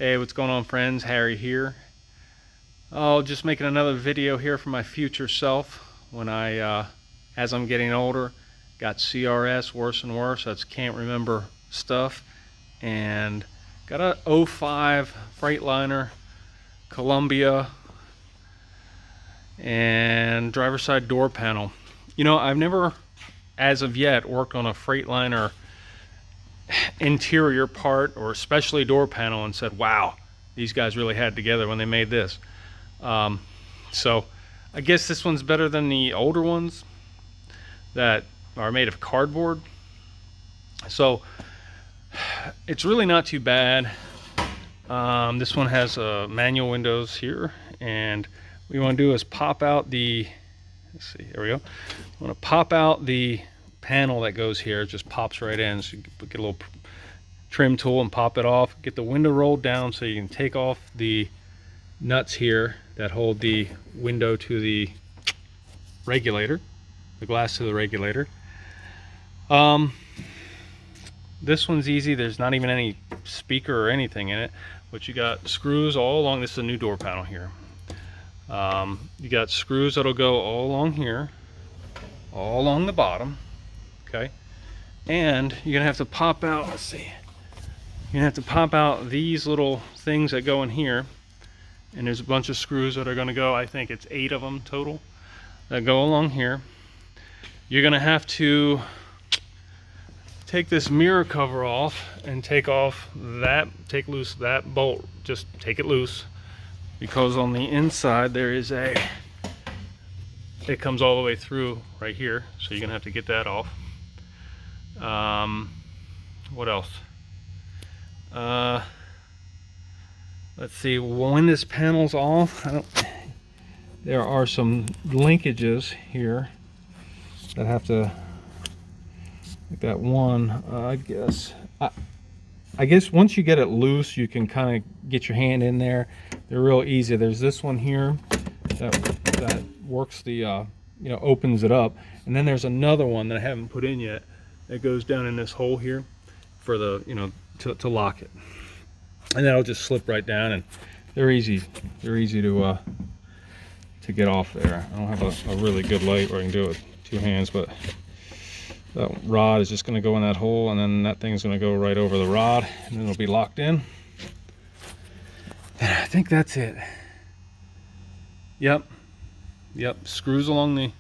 Hey, what's going on, friends? Harry here. Oh, just making another video here for my future self when as I'm getting older, got CRS worse and worse. I just can't remember stuff, and got a '05 Freightliner Columbia and driver's side door panel. You know, I've never, as of yet, worked on a Freightliner interior part or especially door panel and said, wow, these guys really had it together when they made this. So I guess this one's better than the older ones that are made of cardboard. So it's really not too bad. This one has manual windows here, and what you want to do is pop out the, let's see, here we go. You want to pop out the panel that goes here. It just pops right in. So you get a little trim tool and pop it off. Get the window rolled down so you can take off the nuts here that hold the window to the regulator, the glass to the regulator. This one's easy. There's not even any speaker or anything in it, but you got screws all along. This is a new door panel here. You got screws that'll go all along here, all along the bottom. Okay, and you're gonna have to pop out, let's see, you're gonna have to pop out these little things that go in here, and there's a bunch of screws that are gonna go, I think it's 8 of them total that go along here. You're gonna have to take this mirror cover off and take loose that bolt. Just take it loose, because on the inside there is it comes all the way through right here, so you're gonna have to get that off. What else? Let's see, when this panel's off, there are some linkages here that have to, like that one, I guess once you get it loose, you can kind of get your hand in there. They're real easy. There's this one here that works the, opens it up. And then there's another one that I haven't put in yet that goes down in this hole here for the, to lock it. And that'll just slip right down, and they're easy. They're easy to get off there. I don't have a really good light where I can do it with 2 hands, but that rod is just going to go in that hole, and then that thing's going to go right over the rod, and then it'll be locked in. And I think that's it. Yep. Screws along the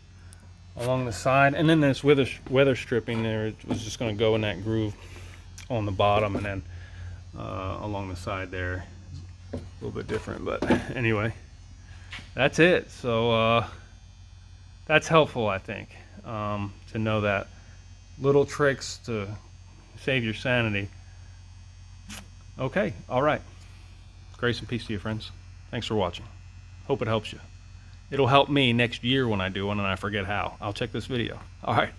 side, and then this weather stripping there, it was just going to go in that groove on the bottom, and then along the side there, a little bit different, but anyway, that's it. So that's helpful, I think, to know that. Little tricks to save your sanity. Okay, all right. Grace and peace to you, friends. Thanks for watching. Hope it helps you. It'll help me next year when I do one and I forget how. I'll check this video. All right.